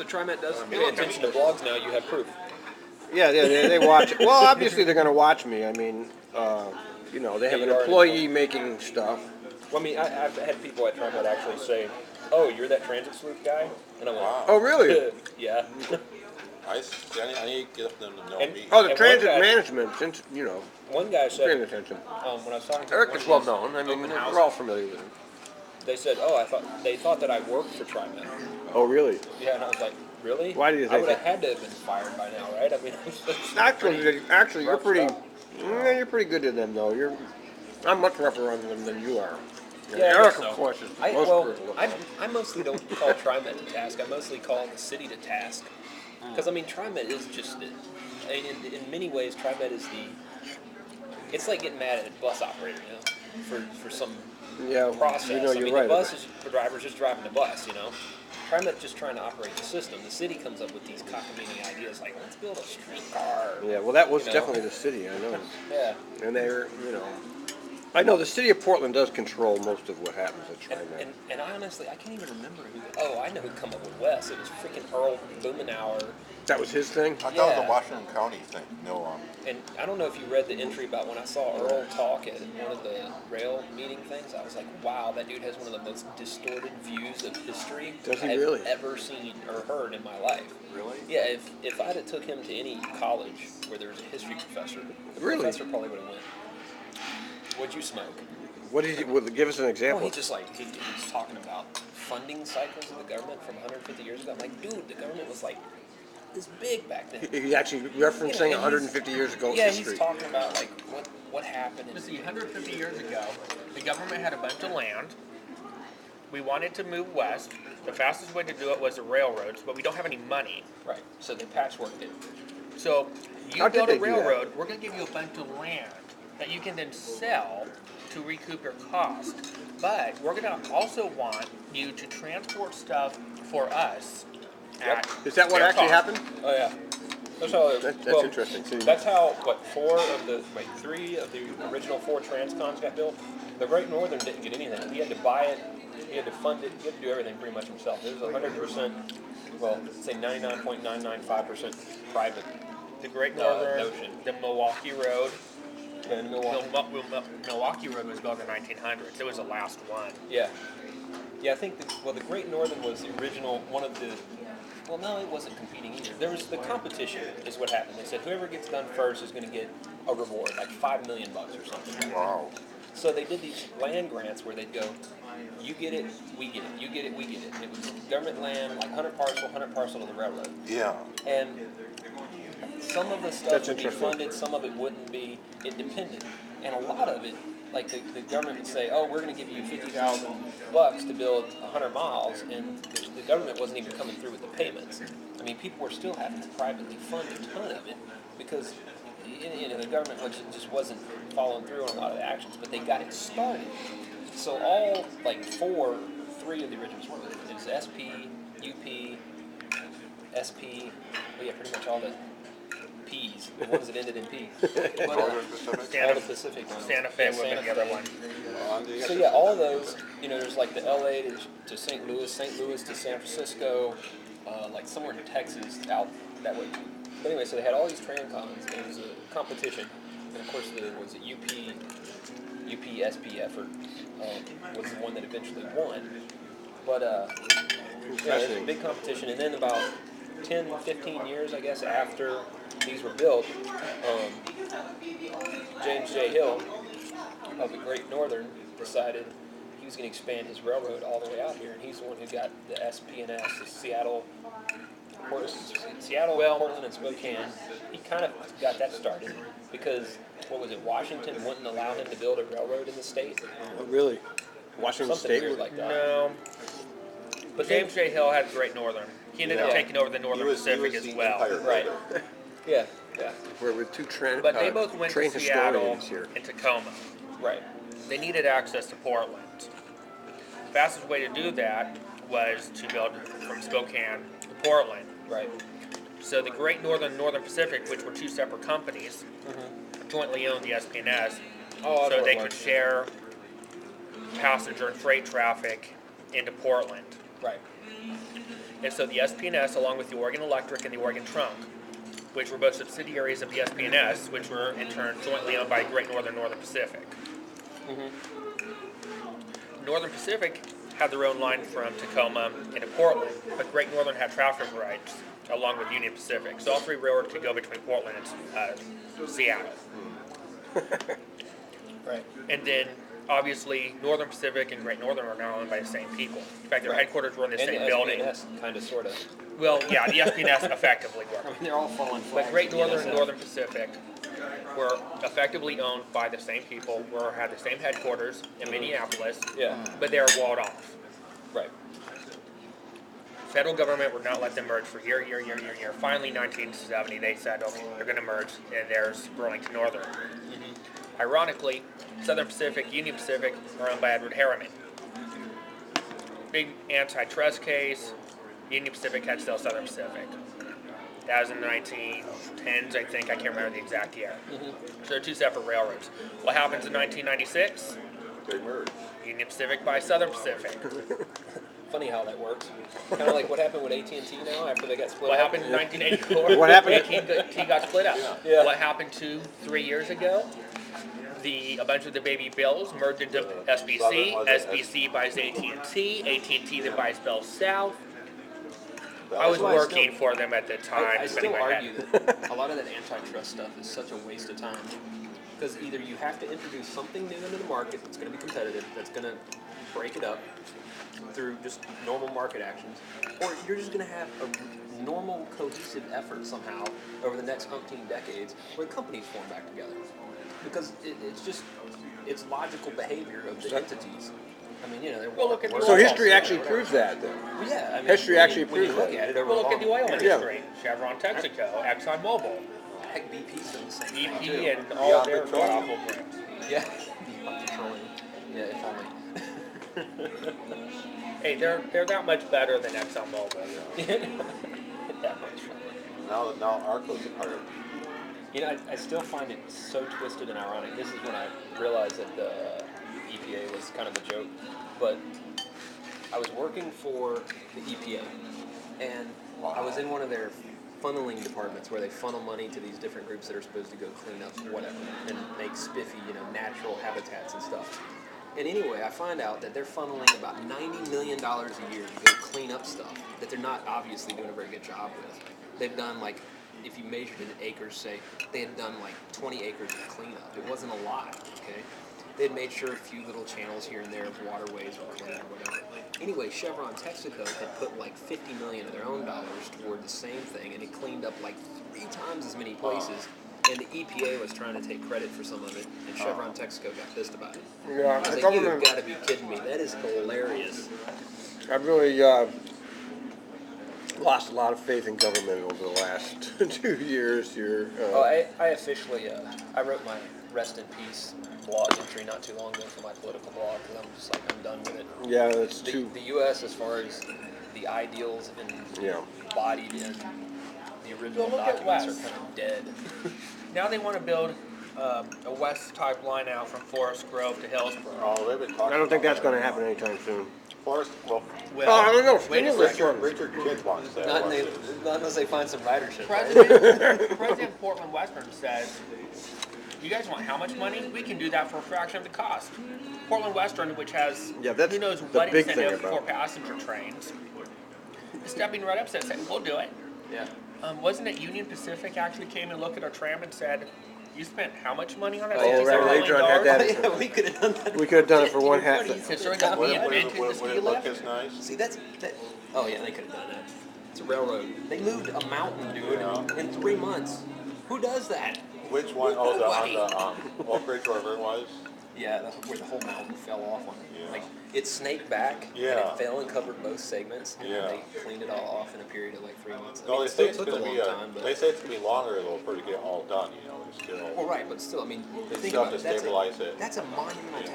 So TriMet does pay attention to blogs now. You have proof. Yeah, they watch it. Well, obviously they're going to watch me. I mean, they have an employee making stuff. Well, I mean, I've had people at TriMet actually say, "Oh, you're that transit sleuth guy," and I'm like, Wow. Oh, really? "Yeah." I need to get them to know me. Oh, the And transit one guy- management, since, One guy said, paying attention. when I was talking to Erik one is of well these known. I mean, open we're houses, all familiar with him. they said, "Oh, they thought that I worked for TriMet." Oh, really? Yeah, and I was like, "Really? Why do you I think would have that? had to have been fired by now, right? I mean, Actually, you're rough pretty. stuff. Yeah, you're pretty good to them, though. I'm much rougher on them than you are. Yeah, I Erik, guess so. of course, is I, most well, brutal. I mostly don't call TriMet to task. I mostly call the city to task. Because, I mean, TriMet is just, in many ways, TriMet is it's like getting mad at a bus operator, for some process. You're I mean, right. the bus is, the driver's just driving the bus, TriMet's just trying to operate the system. The city comes up with these cockamamie ideas like, let's build a streetcar. Yeah, well, that was definitely the city, I know. Yeah. And they're, I know the city of Portland does control most of what happens at TriMet. And I honestly, I can't even remember who. Oh, I know who come up with Wes. It was freaking Earl Blumenauer. That was his thing? I thought it was a Washington County thing. No, And I don't know if you read the entry about when I saw Earl talk at one of the rail meeting things. I was like, wow, that dude has one of the most distorted views of history I've ever seen or heard in my life. Really? Yeah, if I'd have took him to any college where there was a history professor, the professor probably would have went, "What'd you smoke?" What did he give us an example? Well, he just he was talking about funding cycles of the government from 150 years ago. I'm like, dude, the government was like this big back then. He's actually referencing 150 years ago history. Yeah, he's talking about like what happened. Let's see, 150 years ago, the government had a bunch of land. We wanted to move west. The fastest way to do it was the railroads, but we don't have any money. Right. So they patchworked it. So you How did build a they do that? railroad, we're going to give you a bunch of land that you can then sell to recoup your cost. But we're going to also want you to transport stuff for us. Is that what actually happened? Oh yeah. That's how. That's interesting. See? That's how. Three of the original 4 transcons got built. The Great Northern didn't get anything. He had to buy it. He had to fund it. He had to do everything pretty much himself. It was 100%. Well, say 99.995% private. The Great Northern, notion. the Milwaukee Road. And Milwaukee. Milwaukee Road was built in the 1900s. It was the last one. Yeah. Yeah, I think the Great Northern was the original one of the. Well, no, it wasn't competing either. There was the competition, is what happened. They said whoever gets done first is going to get a reward, like $5 million or something. wow. So they did these land grants where they'd go, you get it, we get it, you get it, we get it. And it was government land, like 100 parcel to the railroad. Yeah. And some of the stuff would be funded, some of it wouldn't be. It depended. And a lot of it, like the government would say, oh, we're going to give you $50,000 to build 100 miles, and the government wasn't even coming through with the payments. I mean, people were still having to privately fund a ton of it because the government just wasn't following through on a lot of the actions, but they got it started. So all, three of the originals, what was it? It was SP, UP, SP, well, yeah, pretty much all the P's, the ones that ended in P. But, all the Pacific ones. Santa Fe would be the other one. So yeah, all of those, there's like the LA to St. Louis to San Francisco, like somewhere in Texas out that way too. But anyway, so they had all these transcons, and it was a competition. And of course, was it UP SP effort was the one that eventually won. But yeah, it was a big competition. And then about 10, 15 years, I guess, after these were built, James J. Hill of the Great Northern decided he was going to expand his railroad all the way out here, and he's the one who got the SP&S, the Seattle, Portland, and Spokane. He kind of got that started because, Washington wouldn't allow him to build a railroad in the state? Oh, really? Washington Something State? weird like that. No. But James J. Hill had the Great Northern. He ended up taking over the Northern Pacific as well. Right. Yeah. We're with two But they both went to Seattle here. and Tacoma. Right. They needed access to Portland. The fastest way to do that was to build from Spokane to Portland. Right. So the Great Northern and Northern Pacific, which were two separate companies, jointly owned the SP&S, so they could share passenger and freight traffic into Portland. Right. And so the SP&S, along with the Oregon Electric and the Oregon Trunk, which were both subsidiaries of the SP&S, which were in turn jointly owned by Great Northern Pacific. Northern Pacific had their own line from Tacoma into Portland, but Great Northern had traffic rights along with Union Pacific. So all three railroads could go between Portland and Seattle. Right. And then, obviously, Northern Pacific and Great Northern are now owned by the same people. In fact, their headquarters were in the same building. Kind of, sort of. Well, yeah, the SP&S effectively were. I mean, they're all following flags. But Great Northern and NSF. Northern Pacific were effectively owned by the same people, had the same headquarters in Minneapolis, but they were walled off. Right. Federal government would not let them merge for year. Finally, 1970, they said, okay, they're going to merge, and there's Burlington Northern. Ironically, Southern Pacific, Union Pacific are owned by Edward Harriman. Big antitrust case. Union Pacific had to sell Southern Pacific. That was in the 1910s, I think. I can't remember the exact year. So they're two separate railroads. What happens in 1996? They merge. Union Pacific buys Southern Pacific. Funny how that works. Kind of like what happened with AT&T now after they got split What up. happened in 1984? What happened? AT&T got split up. Yeah. What happened 2-3 years ago? A bunch of the baby bills merged into SBC. SBC buys AT&T. AT&T then buys Bell South. I was working for them at the time. I spinning still my argue head. that a lot of that antitrust stuff is such a waste of time. Because either you have to introduce something new into the market that's going to be competitive, that's going to break it up through just normal market actions, or you're just going to have a normal cohesive effort somehow over the next umpteen decades where companies form back together. Because it's logical behavior of the entities. I mean, they're Well, look at the So oil history spill, actually whatever. proves that, then. Well, yeah, I mean, History actually when you proves look that. at it over Well, look a at the oil long industry. Chevron, Texaco, ExxonMobil, Heck, BP's done the same thing too. BP, and all their Petroleum. awful brands. Yeah, beyond petroleum. Yeah, if only. Hey, they're that much better than ExxonMobil. That much. Now Arco's a part of I still find it so twisted and ironic. This is when I realized that the EPA was kind of a joke. But I was working for the EPA, and I was in one of their funneling departments where they funnel money to these different groups that are supposed to go clean up whatever and make spiffy, natural habitats and stuff. And anyway, I find out that they're funneling about $90 million a year to go clean up stuff that they're not obviously doing a very good job with. They've done if you measured it in acres, say, they had done 20 acres of cleanup. It wasn't a lot, okay? They had made sure a few little channels here and there of waterways were clean or whatever. Anyway, Chevron Texaco had put $50 million of their own dollars toward the same thing, and it cleaned up 3 times as many places. And the EPA was trying to take credit for some of it, and Chevron Texaco got pissed about it. Yeah, I was the like, you've government. got to be kidding me. That is hilarious. I really lost a lot of faith in government over the last 2 years here. I officially, I wrote my Rest in Peace blog entry not too long ago for my political blog, because I'm just I'm done with it. Yeah, that's The too. U.S., as far as the ideals and embodied in the original Well, look at documents, West. are kind of dead. Now they want to build a west type line out from Forest Grove to Hillsborough. Oh, they've been talking I don't think about that's going to happen anytime soon. Forest, well, Well, I don't know. wait a Stimulus second. one. Richard Kidd wants that. Not unless they find some ridership. Right? President Portland Western says, you guys want how much money? We can do that for a fraction of the cost. Portland Western, which has that's who knows the what big thing incentive about for passenger trains, is stepping right up and saying, we'll do it. Yeah. Wasn't it Union Pacific actually came and looked at our tram and said, you spent how much money on that? Oh, $67 right. million? Adron had that. Yeah, we could have done that. We could have done it for one half. Considering that we invented the would ski it look lift? as nice? See, that. Oh yeah, they could have done that. It's a railroad. They moved a mountain, dude, in 3 months. Who does that? Which one? Oh, Nobody. on the Oak Ridge, wherever it was? Yeah, where the whole mountain fell off on it. Yeah. It snaked back, and Yeah. it fell and covered both segments, and Yeah. they cleaned it all off in a period of 3 months. I No, mean, they it say still it's took a gonna long be time, but they say it's gonna be longer though for it to get all done. It's still. well, right, but still, I mean, They think still about have it. to stabilize it. That's a monumental